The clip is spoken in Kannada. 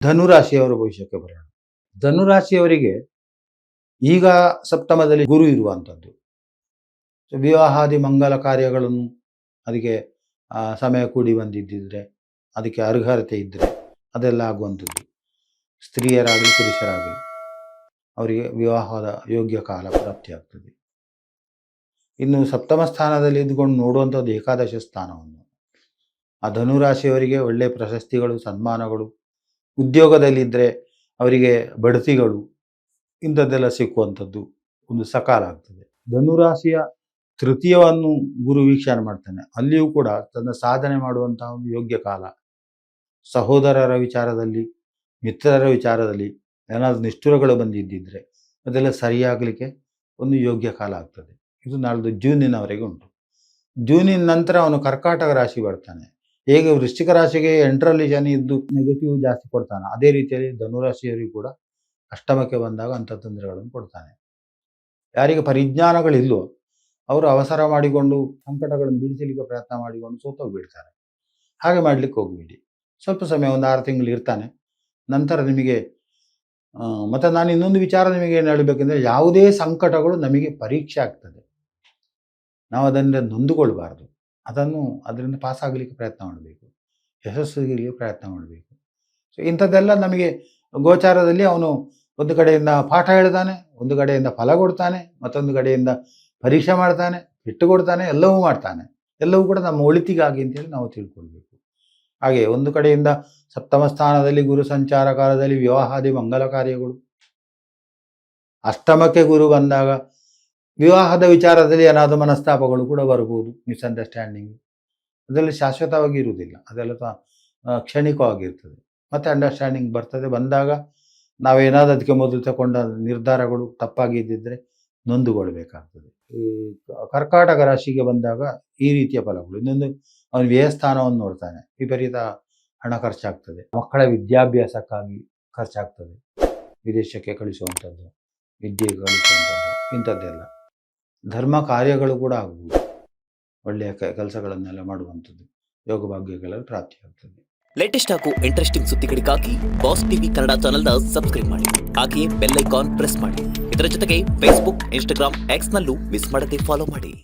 ಧನುರಾಶಿಯವರ ಭವಿಷ್ಯಕ್ಕೆ ಬರೋಣ. ಧನುರಾಶಿಯವರಿಗೆ ಈಗ ಸಪ್ತಮದಲ್ಲಿ ಗುರು ಇರುವಂಥದ್ದು. ವಿವಾಹಾದಿ ಮಂಗಲ ಕಾರ್ಯಗಳನ್ನು ಅದಕ್ಕೆ ಸಮಯ ಕೂಡಿ ಬಂದಿದ್ದಿದ್ರೆ, ಅದಕ್ಕೆ ಅರ್ಹತೆ ಇದ್ದರೆ ಅದೆಲ್ಲ ಆಗುವಂಥದ್ದು. ಸ್ತ್ರೀಯರಾಗಲಿ ಪುರುಷರಾಗಲಿ ಅವರಿಗೆ ವಿವಾಹದ ಯೋಗ್ಯ ಕಾಲ ಪ್ರಾಪ್ತಿಯಾಗ್ತದೆ. ಇನ್ನು ಸಪ್ತಮ ಸ್ಥಾನದಲ್ಲಿ ಇದ್ದುಕೊಂಡು ನೋಡುವಂಥದ್ದು ಏಕಾದಶ ಸ್ಥಾನವನ್ನು. ಆ ಧನುರಾಶಿಯವರಿಗೆ ಒಳ್ಳೆಯ ಪ್ರಶಸ್ತಿಗಳು, ಸನ್ಮಾನಗಳು, ಉದ್ಯೋಗದಲ್ಲಿದ್ದರೆ ಅವರಿಗೆ ಬಡ್ತಿಗಳು ಇಂಥದ್ದೆಲ್ಲ ಸಿಕ್ಕುವಂಥದ್ದು ಒಂದು ಸಕಾಲ ಆಗ್ತದೆ. ಧನುರಾಶಿಯ ತೃತೀಯವನ್ನು ಗುರು ವೀಕ್ಷಣೆ ಮಾಡ್ತಾನೆ. ಅಲ್ಲಿಯೂ ಕೂಡ ತನ್ನ ಸಾಧನೆ ಮಾಡುವಂತಹ ಒಂದು ಯೋಗ್ಯ ಕಾಲ. ಸಹೋದರರ ವಿಚಾರದಲ್ಲಿ, ಮಿತ್ರರ ವಿಚಾರದಲ್ಲಿ ಏನಾದರೂ ನಿಷ್ಠುರಗಳು ಬಂದಿದ್ದಿದ್ರೆ ಅದೆಲ್ಲ ಸರಿಯಾಗಲಿಕ್ಕೆ ಒಂದು ಯೋಗ್ಯ ಕಾಲ ಆಗ್ತದೆ. ಇದು ನಾಳ್ದು ಜೂನಿನವರೆಗೆ ಉಂಟು. ಜೂನಿನ ನಂತರ ಅವನು ಕರ್ಕಾಟಕ ರಾಶಿ ಬರ್ತಾನೆ. ಹೇಗೆ ವೃಶ್ಚಿಕ ರಾಶಿಗೆ 8ರಲ್ಲಿ ಶನಿ ಇದ್ದು ನೆಗೆಟಿವ್ ಜಾಸ್ತಿ ಕೊಡ್ತಾನೆ, ಅದೇ ರೀತಿಯಲ್ಲಿ ಧನುರಾಶಿಯವರಿಗೂ ಕೂಡ ಅಷ್ಟಮಕ್ಕೆ ಬಂದಾಗ ಅಂಥ ತೊಂದರೆಗಳನ್ನು ಕೊಡ್ತಾನೆ. ಯಾರಿಗೆ ಪರಿಜ್ಞಾನಗಳಿಲ್ಲೋ ಅವರು ಅವಸರ ಮಾಡಿಕೊಂಡು ಸಂಕಟಗಳನ್ನು ಬಿಡಿಸಲಿಕ್ಕೆ ಪ್ರಯತ್ನ ಮಾಡಿಕೊಂಡು ಸೋತೋಗ್ಬಿಡ್ತಾರೆ. ಹಾಗೆ ಮಾಡಲಿಕ್ಕೆ ಹೋಗಬೇಡಿ. ಸ್ವಲ್ಪ ಸಮಯ, ಒಂದು 6 ತಿಂಗಳು ಇರ್ತಾನೆ. ನಂತರ ನಿಮಗೆ ಮತ್ತು ನಾನು ಇನ್ನೊಂದು ವಿಚಾರ ನಿಮಗೆ ಏನು ಹೇಳಬೇಕೆಂದರೆ, ಯಾವುದೇ ಸಂಕಟಗಳು ನಮಗೆ ಪರೀಕ್ಷೆ ಆಗ್ತದೆ. ನಾವು ಅದರಿಂದ ನೊಂದುಕೊಳ್ಬಾರ್ದು. ಅದರಿಂದ ಪಾಸ್ ಆಗಲಿಕ್ಕೆ ಪ್ರಯತ್ನ ಮಾಡಬೇಕು, ಯಶಸ್ವಿಗೆ ಪ್ರಯತ್ನ ಮಾಡಬೇಕು. ಸೊ ಇಂಥದ್ದೆಲ್ಲ ನಮಗೆ ಗೋಚಾರದಲ್ಲಿ ಅವನು ಒಂದು ಕಡೆಯಿಂದ ಪಾಠ ಹೇಳ್ತಾನೆ, ಒಂದು ಕಡೆಯಿಂದ ಫಲ ಕೊಡ್ತಾನೆ, ಮತ್ತೊಂದು ಕಡೆಯಿಂದ ಪರೀಕ್ಷೆ ಮಾಡ್ತಾನೆ, ಬಿಟ್ಟು ಕೊಡ್ತಾನೆ, ಎಲ್ಲವೂ ಮಾಡ್ತಾನೆ. ಎಲ್ಲವೂ ಕೂಡ ನಮ್ಮ ಒಳಿತಿಗಾಗಿ ಅಂತೇಳಿ ನಾವು ತಿಳ್ಕೊಳ್ಬೇಕು. ಹಾಗೆ ಒಂದು ಕಡೆಯಿಂದ ಸಪ್ತಮ ಸ್ಥಾನದಲ್ಲಿ ಗುರು ಸಂಚಾರ ಕಾಲದಲ್ಲಿ ವಿವಾಹಾದಿ ಮಂಗಲ ಕಾರ್ಯಗಳು, ಅಷ್ಟಮಕ್ಕೆ ಗುರು ಬಂದಾಗ ವಿವಾಹದ ವಿಚಾರದಲ್ಲಿ ಏನಾದರೂ ಮನಸ್ತಾಪಗಳು ಕೂಡ ಬರ್ಬೋದು, ಮಿಸ್ಅಂಡರ್ಸ್ಟ್ಯಾಂಡಿಂಗ್. ಅದೆಲ್ಲ ಶಾಶ್ವತವಾಗಿ ಇರುವುದಿಲ್ಲ, ಅದೆಲ್ಲ ಕ್ಷಣಿಕವಾಗಿರ್ತದೆ. ಮತ್ತು ಅಂಡರ್ಸ್ಟ್ಯಾಂಡಿಂಗ್ ಬರ್ತದೆ. ಬಂದಾಗ ನಾವೇನಾದರೂ ಅದಕ್ಕೆ ಮೊದಲು ತಗೊಂಡ ನಿರ್ಧಾರಗಳು ತಪ್ಪಾಗಿದ್ದಿದ್ರೆ ನೊಂದುಕೊಳ್ಬೇಕಾಗ್ತದೆ. ಈ ಕರ್ಕಾಟಕ ರಾಶಿಗೆ ಬಂದಾಗ ಈ ರೀತಿಯ ಫಲಗಳು. ಇನ್ನೊಂದು, ಅವನು ವ್ಯಯಸ್ಥಾನವನ್ನು ನೋಡ್ತಾನೆ, ವಿಪರೀತ ಹಣ ಖರ್ಚಾಗ್ತದೆ. ಮಕ್ಕಳ ವಿದ್ಯಾಭ್ಯಾಸಕ್ಕಾಗಿ ಖರ್ಚಾಗ್ತದೆ, ವಿದೇಶಕ್ಕೆ ಕಳಿಸುವಂಥದ್ದು, ವಿದ್ಯೆಗೆ ಕಳಿಸುವಂಥದ್ದು, ಇಂಥದ್ದೆಲ್ಲ. ಧರ್ಮ ಕಾರ್ಯಗಳು ಕೂಡ ಆಗ್ಬೋದು, ಒಳ್ಳೆಯ ಕೆಲಸಗಳನ್ನೆಲ್ಲ ಮಾಡುವಂಥದ್ದು, ಯೋಗ ಭಾಗ್ಯಗಳೆಲ್ಲ ಪ್ರಾಪ್ತಿಯಾಗ್ತದೆ. ಲೇಟೆಸ್ಟ್ ಹಾಗೂ ಇಂಟ್ರೆಸ್ಟಿಂಗ್ ಸುದ್ದಿಗಳಿಗಾಗಿ ಬಾಸ್ ಟಿವಿ ಕನ್ನಡ ಚಾನೆಲ್ನ ಸಬ್ಸ್ಕ್ರೈಬ್ ಮಾಡಿ. ಹಾಗೆಯೇ ಬೆಲ್ ಐಕಾನ್ ಪ್ರೆಸ್ ಮಾಡಿ. ಇದರ ಜೊತೆಗೆ ಫೇಸ್ಬುಕ್, ಇನ್ಸ್ಟಾಗ್ರಾಮ್, ಎಕ್ಸ್ನಲ್ಲೂ ಮಿಸ್ ಮಾಡದೆ ಫಾಲೋ ಮಾಡಿ.